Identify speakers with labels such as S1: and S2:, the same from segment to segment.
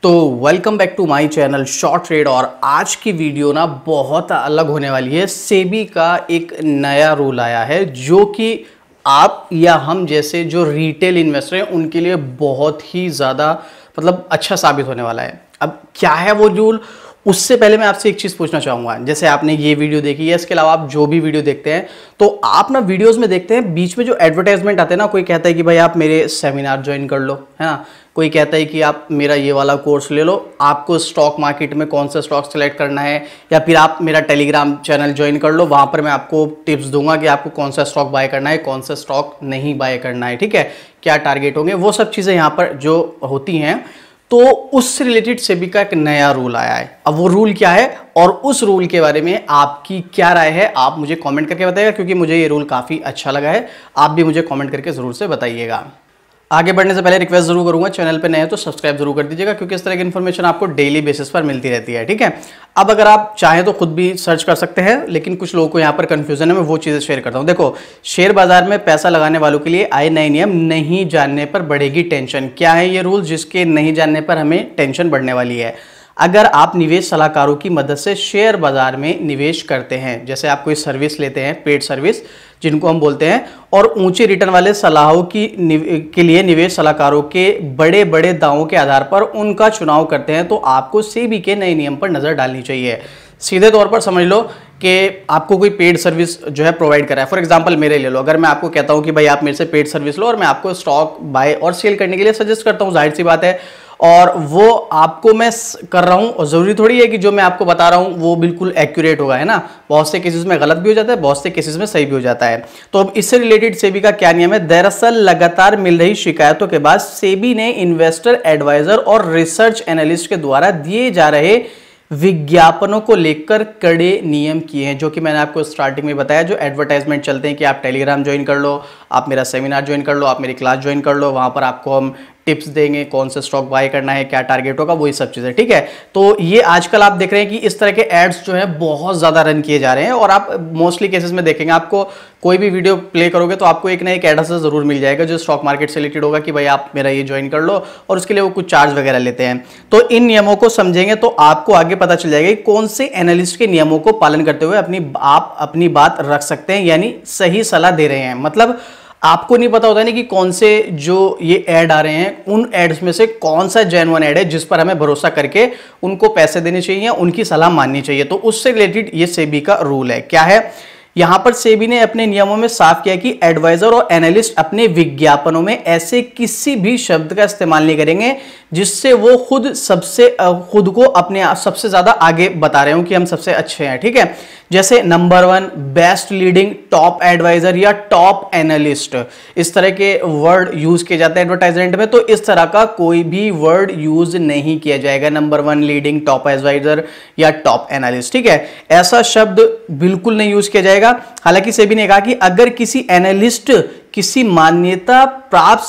S1: तो welcome back to my channel short trade. और आज की वीडियो ना बहुत अलग होने वाली है। सेबी का एक नया रूल आया है जो कि आप या हम जैसे जो रिटेल इन्वेस्टर हैं उनके लिए बहुत ही ज़्यादा अच्छा साबित होने वाला है। अब क्या है वो रूल, उससे पहले मैं आपसे एक चीज़ पूछना चाहूँगा। जैसे आपने ये वीडियो देखी है, इसके अलावा आप जो भी वीडियो देखते हैं तो आप ना वीडियोस में देखते हैं बीच में जो एडवर्टाइजमेंट आते हैं ना, कोई कहता है कि भाई आप मेरे सेमिनार ज्वाइन कर लो, है ना, कोई कहता है कि आप मेरा ये वाला कोर्स ले लो, आपको स्टॉक मार्केट में कौन सा स्टॉक सेलेक्ट करना है, या फिर आप मेरा टेलीग्राम चैनल ज्वाइन कर लो, वहाँ पर मैं आपको टिप्स दूंगा कि आपको कौन सा स्टॉक बाय करना है, कौन सा स्टॉक नहीं बाय करना है, ठीक है, क्या टारगेट होंगे, वो सब चीज़ें यहाँ पर जो होती हैं। तो उससे रिलेटेड सेबी का एक नया रूल आया है। अब वो रूल क्या है और उस रूल के बारे में आपकी क्या राय है, आप मुझे कमेंट करके बताइएगा, क्योंकि मुझे ये रूल काफ़ी अच्छा लगा है। आप भी मुझे कमेंट करके ज़रूर से बताइएगा। आगे बढ़ने से पहले रिक्वेस्ट जरूर करूंगा, चैनल पे नए हैं तो सब्सक्राइब जरूर कर दीजिएगा, क्योंकि इस तरह की इन्फॉर्मेशन आपको डेली बेसिस पर मिलती रहती है, ठीक है। अब अगर आप चाहें तो खुद भी सर्च कर सकते हैं, लेकिन कुछ लोगों को यहाँ पर कंफ्यूजन है, मैं वो चीज़ें शेयर करता हूँ। देखो, शेयर बाजार में पैसा लगाने वालों के लिए आए नए नियम, नहीं जानने पर बढ़ेगी टेंशन। क्या है ये रूल जिसके नहीं जानने पर हमें टेंशन बढ़ने वाली है? अगर आप निवेश सलाहकारों की मदद से शेयर बाजार में निवेश करते हैं, जैसे आप कोई सर्विस लेते हैं, पेड सर्विस जिनको हम बोलते हैं, और ऊंचे रिटर्न वाले सलाहों के लिए निवेश सलाहकारों के बड़े बड़े दावों के आधार पर उनका चुनाव करते हैं, तो आपको सेबी के नए नियम पर नजर डालनी चाहिए। सीधे तौर पर समझ लो कि आपको कोई पेड सर्विस जो है प्रोवाइड करा है। फॉर एग्जांपल मेरे ले लो, अगर मैं आपको कहता हूं कि भाई आप मेरे से पेड सर्विस लो और मैं आपको स्टॉक बाय और सेल करने के लिए सजेस्ट करता हूं, जाहिर सी बात है, और वो आपको मैं कर रहा हूं, और जरूरी थोड़ी है कि जो मैं आपको बता रहा हूं वो बिल्कुल एक्यूरेट होगा, है ना। बहुत से केसेस में गलत भी हो जाता है, बहुत से केसेस में सही भी हो जाता है। तो अब इससे रिलेटेड सेबी का क्या नियम है? दरअसल लगातार मिल रही शिकायतों के बाद सेबी ने इन्वेस्टर एडवाइजर और रिसर्च एनालिस्ट के द्वारा दिए जा रहे विज्ञापनों को लेकर कड़े नियम किए हैं, जो कि मैंने आपको स्टार्टिंग में बताया। जो एडवर्टाइजमेंट चलते हैं कि आप टेलीग्राम ज्वाइन कर लो, आप मेरा सेमिनार ज्वाइन कर लो, आप मेरी क्लास ज्वाइन कर लो, वहां पर आपको हम टिप्स देंगे, कौन से स्टॉक बाय करना है, क्या टारगेट होगा, वही सब चीजें, ठीक है। तो ये आजकल आप देख रहे हैं कि इस तरह के एड्स जो है बहुत ज्यादा रन किए जा रहे हैं, और आप मोस्टली केसेस में देखेंगे, आपको कोई भी वीडियो प्ले करोगे तो आपको एक ना एक एड से जरूर मिल जाएगा जो स्टॉक मार्केट से रिलेटेड होगा कि भाई आप मेरा ये ज्वाइन कर लो, और उसके लिए वो कुछ चार्ज वगैरह लेते हैं। तो इन नियमों को समझेंगे तो आपको आगे पता चल जाएगा कि कौन से एनालिस्ट के नियमों को पालन करते हुए आप अपनी बात रख सकते हैं, यानी सही सलाह दे रहे हैं। मतलब आपको नहीं पता होता है ना कि कौन से जो ये ऐड आ रहे हैं उन एड्स में से कौन सा जेन्युइन ऐड है जिस पर हमें भरोसा करके उनको पैसे देने चाहिए या उनकी सलाह माननी चाहिए। तो उससे रिलेटेड ये सेबी का रूल है। क्या है? यहां पर सेबी ने अपने नियमों में साफ किया कि एडवाइजर और एनालिस्ट अपने विज्ञापनों में ऐसे किसी भी शब्द का इस्तेमाल नहीं करेंगे जिससे वो खुद को अपने सबसे ज्यादा आगे बता रहे हो कि हम सबसे अच्छे हैं, ठीक है। जैसे number 1, best leading, top adviser या टॉप एनालिस्ट, इस तरह के वर्ड यूज किए जाते हैं एडवर्टाइजमेंट में। तो इस तरह का कोई भी वर्ड यूज नहीं किया जाएगा, नंबर 1, लीडिंग, टॉप एडवाइजर या टॉप एनालिस्ट, ठीक है। ऐसा शब्द बिल्कुल नहीं यूज किया जाएगा। हालांकि सेबी ने कहा कि अगर किसी एनालिस्ट किसी मान्यता प्राप्त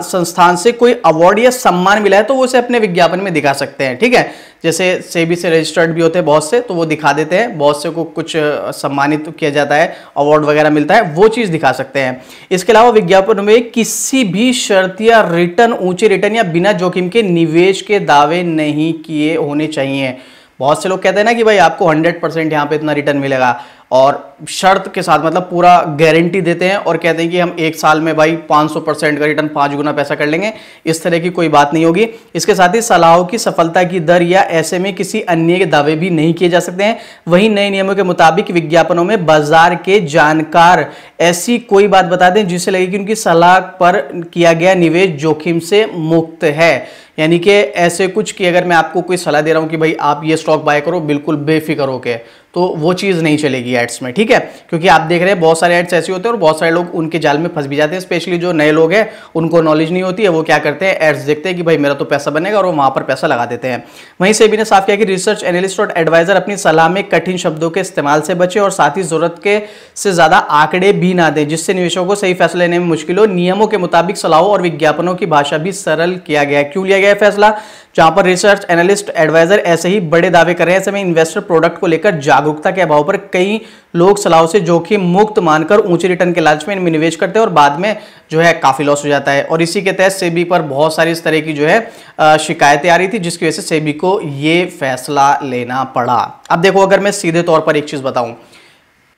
S1: संस्थान से कोई अवार्ड या सम्मान मिला है तो वो उसे अपने विज्ञापन में दिखा सकते हैं, ठीक है। जैसे सेबी से रजिस्टर्ड भी होते हैं बहुत से, तो वो दिखा देते हैं, बहुत से को कुछ सम्मानित किया जाता है, अवार्ड वगैरह मिलता है, वो चीज दिखा सकते हैं। इसके अलावा विज्ञापन में किसी भी शर्त या रिटर्न, ऊंचे रिटर्न या बिना जोखिम के निवेश के दावे नहीं किए होने चाहिए। बहुत से लोग कहते हैं ना कि भाई आपको 100% यहाँ पे इतना रिटर्न मिलेगा, और शर्त के साथ, मतलब पूरा गारंटी देते हैं और कहते हैं कि हम एक साल में भाई 500% का रिटर्न, 5 गुना पैसा कर लेंगे। इस तरह की कोई बात नहीं होगी। इसके साथ ही सलाहों की सफलता की दर या ऐसे में किसी अन्य के दावे भी नहीं किए जा सकते हैं। वहीं नए नियमों के मुताबिक विज्ञापनों में बाजार के जानकार ऐसी कोई बात बता दें जिससे लगे कि उनकी सलाह पर किया गया निवेश जोखिम से मुक्त है। यानी कि ऐसे कुछ कि अगर मैं आपको कोई सलाह दे रहा हूं कि भाई आप ये स्टॉक बाय करो बिल्कुल बेफिक्र होके, तो वो चीज़ नहीं चलेगी एड्स में, ठीक है। क्योंकि आप देख रहे हैं बहुत सारे एड्स ऐसे होते हैं और बहुत सारे लोग उनके जाल में फंस भी जाते हैं। स्पेशली जो नए लोग हैं उनको नॉलेज नहीं होती है, वो क्या करते हैं, एड्स देखते हैं कि भाई मेरा तो पैसा बनेगा, और वो वहां पर पैसा लगा देते हैं। वहीं सेबी ने साफ किया कि रिसर्च एनालिस्ट और एडवाइजर अपनी सलाह में कठिन शब्दों के इस्तेमाल से बचे और साथ ही जरूरत के से ज्यादा आंकड़े भी ना दें जिससे निवेशकों को सही फैसला लेने में मुश्किल हो। नियमों के मुताबिक सलाहों और विज्ञापनों की भाषा भी सरल किया गया है। क्यों लिया गया है फैसला? जहां पर रिसर्च एनालिस्ट एडवाइजर ऐसे ही बड़े दावे कर रहे हैं। ऐसे में इन्वेस्टर प्रोडक्ट को लेकर जागरूकता के अभाव पर कई लोग सलाह से जोखिम मुक्त मानकर ऊंचे रिटर्न के लालच में इनमें निवेश करते हैं और बाद में जो है काफी लॉस हो जाता है। और इसी के तहत सेबी पर बहुत सारी इस तरह की जो है शिकायतें आ रही थी, जिसकी वजह से सेबी को ये फैसला लेना पड़ा। अब देखो, अगर मैं सीधे तौर पर एक चीज बताऊं,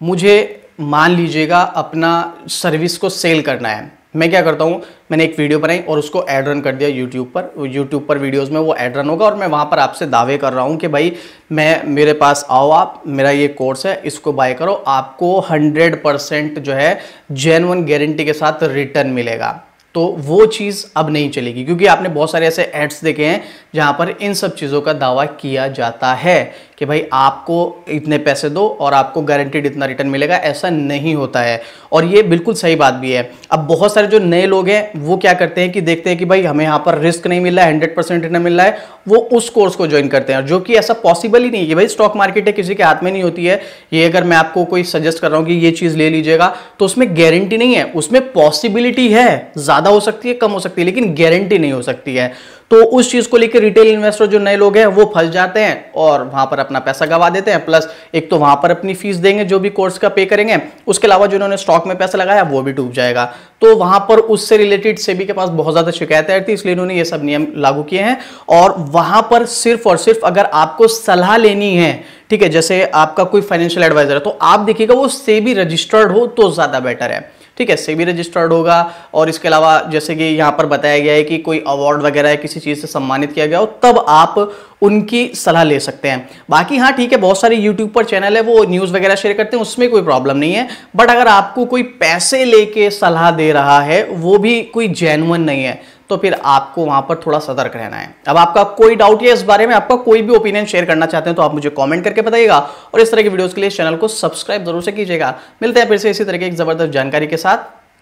S1: मुझे मान लीजिएगा अपना सर्विस को सेल करना है, मैं क्या करता हूं, मैंने एक वीडियो बनाई और उसको ऐड रन कर दिया यूट्यूब पर वीडियोस में वो ऐड रन होगा और मैं वहां पर आपसे दावे कर रहा हूं कि भाई मेरे पास आओ, आप मेरा ये कोर्स है, इसको बाय करो, आपको 100% जो है जेन्युइन गारंटी के साथ रिटर्न मिलेगा। तो वो चीज़ अब नहीं चलेगी, क्योंकि आपने बहुत सारे ऐसे एड्स देखे हैं जहां पर इन सब चीज़ों का दावा किया जाता है कि भाई आपको इतने पैसे दो और आपको गारंटीड इतना रिटर्न मिलेगा। ऐसा नहीं होता है और ये बिल्कुल सही बात भी है। अब बहुत सारे जो नए लोग हैं वो क्या करते हैं कि देखते हैं कि भाई हमें यहाँ पर रिस्क नहीं मिल रहा है, 100% रिटर्न मिल रहा है, वो उस कोर्स को ज्वाइन करते हैं, जो कि ऐसा पॉसिबल ही नहीं है। भाई स्टॉक मार्केट है, किसी के हाथ में नहीं होती है। ये अगर मैं आपको कोई सजेस्ट कर रहा हूँ कि ये चीज़ ले लीजिएगा, तो उसमें गारंटी नहीं है, उसमें पॉसिबिलिटी है, ज़्यादा हो सकती है, कम हो सकती है, लेकिन गारंटी नहीं हो सकती है। तो उस चीज को लेकर रिटेल इन्वेस्टर जो नए लोग हैं वो फंस जाते हैं और वहां पर अपना पैसा गवा देते हैं। प्लस एक तो वहां पर अपनी फीस देंगे जो भी कोर्स का पे करेंगे, उसके अलावा जो उन्होंने स्टॉक में पैसा लगाया वो भी डूब जाएगा। तो वहां पर उससे रिलेटेड सेबी के पास बहुत ज्यादा शिकायतें आई थी, इसलिए उन्होंने ये सब नियम लागू किए हैं। और वहां पर सिर्फ और सिर्फ अगर आपको सलाह लेनी है, ठीक है, जैसे आपका कोई फाइनेंशियल एडवाइजर है, तो आप देखिएगा वो सेबी रजिस्टर्ड हो तो ज्यादा बेटर है। ठीक है, सेबी रजिस्टर्ड होगा और इसके अलावा जैसे कि यहां पर बताया गया है कि कोई अवार्ड वगैरह है, किसी चीज से सम्मानित किया गया हो, तब आप उनकी सलाह ले सकते हैं। बाकी हाँ ठीक है, बहुत सारे यूट्यूब पर चैनल है वो न्यूज़ वगैरह शेयर करते हैं, उसमें कोई प्रॉब्लम नहीं है। बट अगर आपको कोई पैसे लेके सलाह दे रहा है, वो भी कोई जेन्युइन नहीं है, तो फिर आपको वहां पर थोड़ा सतर्क रहना है। अब आपका कोई डाउट है इस बारे में, आपका कोई भी ओपिनियन शेयर करना चाहते हैं तो आप मुझे कमेंट करके बताइएगा और इस तरह की वीडियोस के लिए चैनल को सब्सक्राइब जरूर से कीजिएगा। मिलते हैं फिर से इसी तरह की एक जबरदस्त जानकारी के साथ।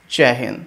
S1: जय हिंद।